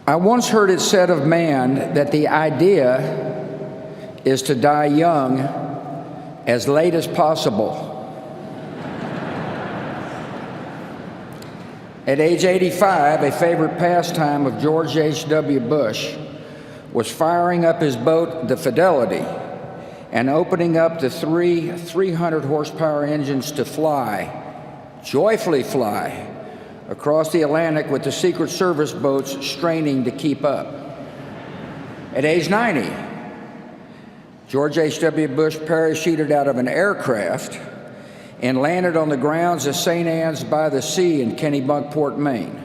I once heard it said of man that the idea is to die young as late as possible. At age 85, a favorite pastime of George H.W. Bush was firing up his boat, the Fidelity, and opening up the three 300-horsepower engines to fly, joyfully fly, across the Atlantic with the Secret Service boats straining to keep up. At age 90, George H.W. Bush parachuted out of an aircraft and landed on the grounds of St. Anne's by the Sea in Kennebunkport, Maine,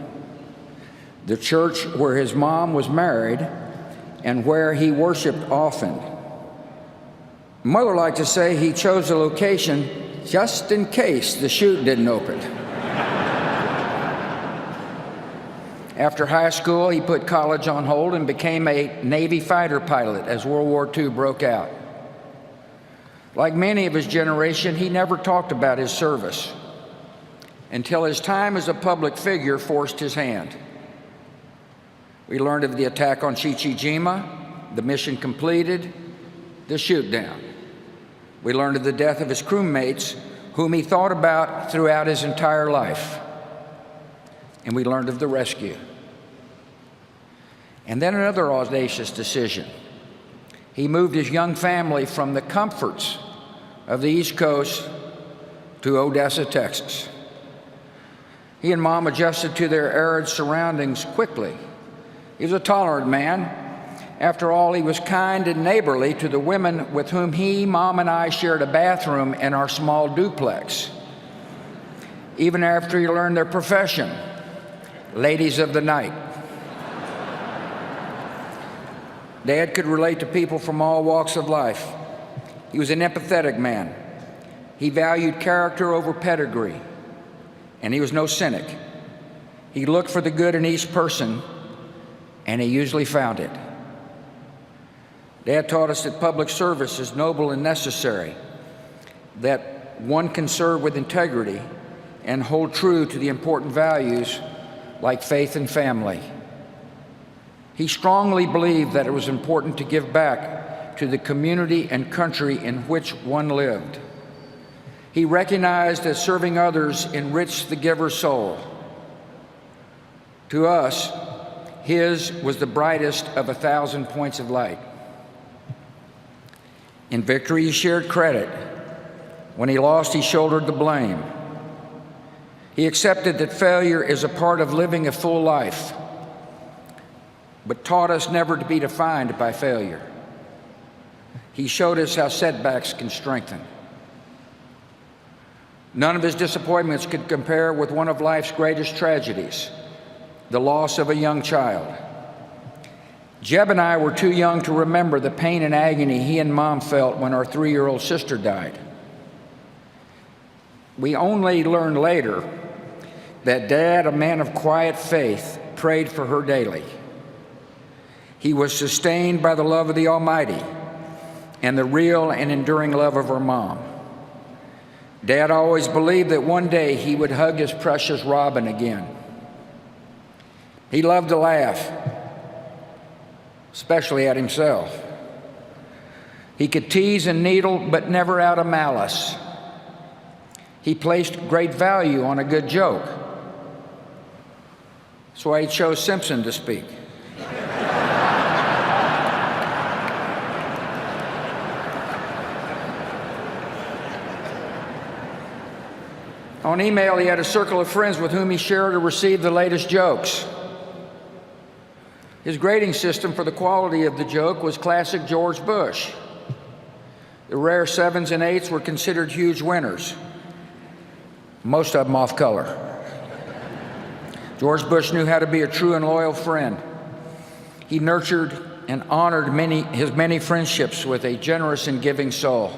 the church where his mom was married and where he worshiped often. Mother liked to say he chose the location just in case the chute didn't open. After high school, he put college on hold and became a Navy fighter pilot as World War II broke out. Like many of his generation, he never talked about his service until his time as a public figure forced his hand. We learned of the attack on Chichijima, the mission completed, the shoot down. We learned of the death of his crewmates, whom he thought about throughout his entire life. And we learned of the rescue. And then another audacious decision. He moved his young family from the comforts of the East Coast to Odessa, Texas. He and Mom adjusted to their arid surroundings quickly. He was a tolerant man. After all, he was kind and neighborly to the women with whom he, Mom, and I shared a bathroom in our small duplex. Even after he learned their profession, ladies of the night. Dad could relate to people from all walks of life. He was an empathetic man. He valued character over pedigree, and he was no cynic. He looked for the good in each person, and he usually found it. Dad taught us that public service is noble and necessary, that one can serve with integrity and hold true to the important values like faith and family. He strongly believed that it was important to give back to the community and country in which one lived. He recognized that serving others enriched the giver's soul. To us, his was the brightest of 1,000 points of light. In victory, he shared credit. When he lost, he shouldered the blame. He accepted that failure is a part of living a full life, but taught us never to be defined by failure. He showed us how setbacks can strengthen. None of his disappointments could compare with one of life's greatest tragedies, the loss of a young child. Jeb and I were too young to remember the pain and agony he and Mom felt when our 3-year-old sister died. We only learned later that Dad, a man of quiet faith, prayed for her daily. He was sustained by the love of the Almighty and the real and enduring love of her mom. Dad always believed that one day he would hug his precious Robin again. He loved to laugh, especially at himself. He could tease and needle, but never out of malice. He placed great value on a good joke. That's why he chose Simpson to speak. On email, he had a circle of friends with whom he shared or received the latest jokes. His grading system for the quality of the joke was classic George Bush. The rare 7s and 8s were considered huge winners, most of them off color. George Bush knew how to be a true and loyal friend. He nurtured and honored his many friendships with a generous and giving soul.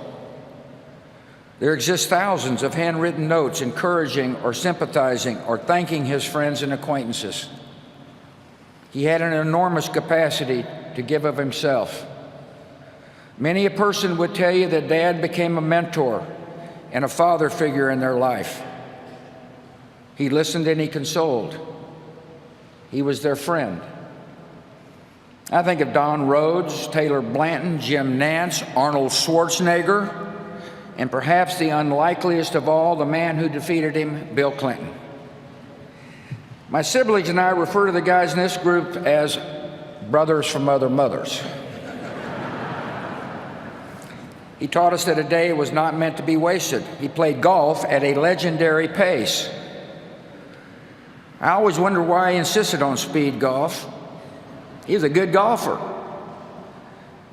There exist thousands of handwritten notes encouraging or sympathizing or thanking his friends and acquaintances. He had an enormous capacity to give of himself. Many a person would tell you that Dad became a mentor and a father figure in their life. He listened and he consoled. He was their friend. I think of Don Rhodes, Taylor Blanton, Jim Nance, Arnold Schwarzenegger, and perhaps the unlikeliest of all, the man who defeated him, Bill Clinton. My siblings and I refer to the guys in this group as brothers from other mothers. He taught us that a day was not meant to be wasted. He played golf at a legendary pace. I always wondered why he insisted on speed golf. He was a good golfer.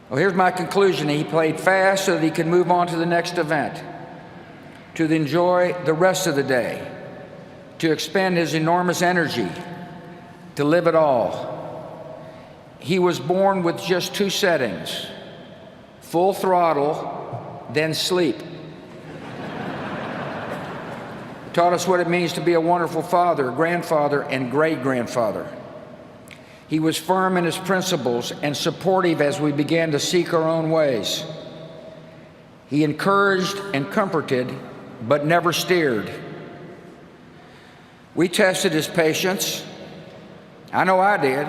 Well, here's my conclusion. He played fast so that he could move on to the next event, to enjoy the rest of the day, to expend his enormous energy, to live it all. He was born with just two settings: full throttle, then sleep. He taught us what it means to be a wonderful father, grandfather, and great-grandfather. He was firm in his principles and supportive as we began to seek our own ways. He encouraged and comforted, but never steered. We tested his patience. I know I did.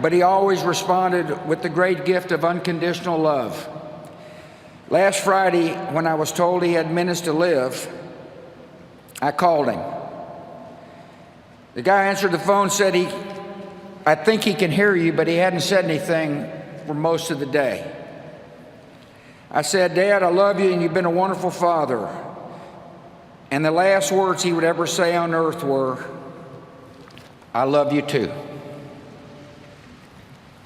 But he always responded with the great gift of unconditional love. Last Friday, when I was told he had minutes to live, I called him. The guy answered the phone, said I think he can hear you, but he hadn't said anything for most of the day. I said, Dad, I love you and you've been a wonderful father. And the last words he would ever say on earth were, I love you too.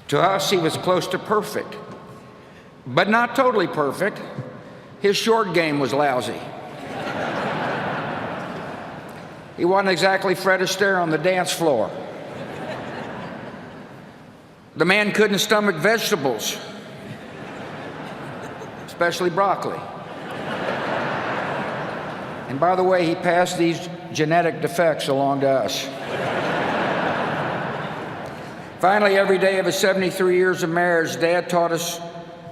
To us, he was close to perfect, but not totally perfect. His short game was lousy. He wasn't exactly Fred Astaire on the dance floor. The man couldn't stomach vegetables, especially broccoli. And by the way, he passed these genetic defects along to us. Finally, every day of his 73 years of marriage, Dad taught us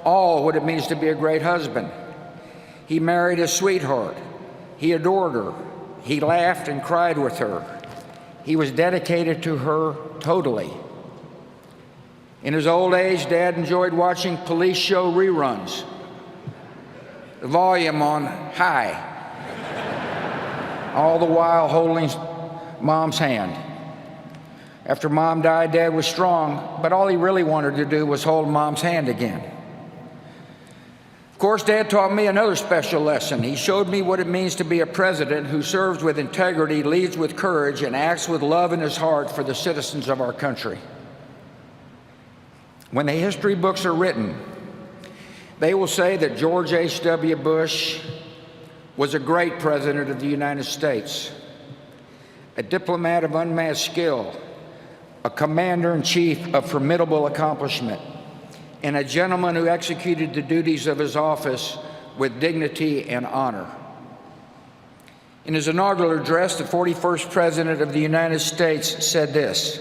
all what it means to be a great husband. He married his sweetheart. He adored her. He laughed and cried with her. He was dedicated to her totally. In his old age, Dad enjoyed watching police show reruns, the volume on high, all the while holding Mom's hand. After Mom died, Dad was strong, but all he really wanted to do was hold Mom's hand again. Of course, Dad taught me another special lesson. He showed me what it means to be a president who serves with integrity, leads with courage, and acts with love in his heart for the citizens of our country. When the history books are written, they will say that George H.W. Bush was a great president of the United States, a diplomat of unmatched skill, a commander-in-chief of formidable accomplishment, and a gentleman who executed the duties of his office with dignity and honor. In his inaugural address, the 41st President of the United States said this: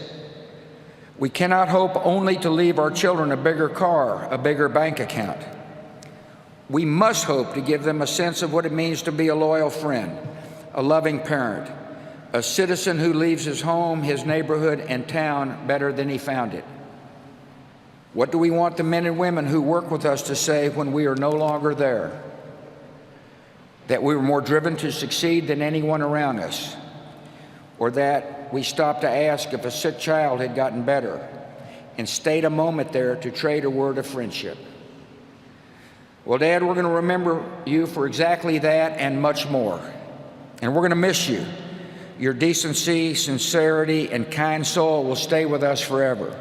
"We cannot hope only to leave our children a bigger car, a bigger bank account. We must hope to give them a sense of what it means to be a loyal friend, a loving parent, a citizen who leaves his home, his neighborhood, and town better than he found it. What do we want the men and women who work with us to say when we are no longer there? That we were more driven to succeed than anyone around us, or that we stopped to ask if a sick child had gotten better and stayed a moment there to trade a word of friendship? Well, Dad, we're going to remember you for exactly that and much more. And we're going to miss you. Your decency, sincerity, and kind soul will stay with us forever.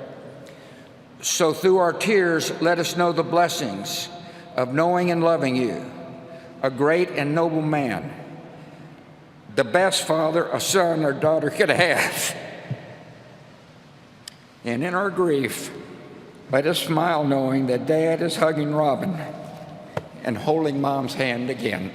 So through our tears, let us know the blessings of knowing and loving you, a great and noble man, the best father a son or daughter could have. And in our grief, let us smile knowing that Dad is hugging Robin and holding Mom's hand again."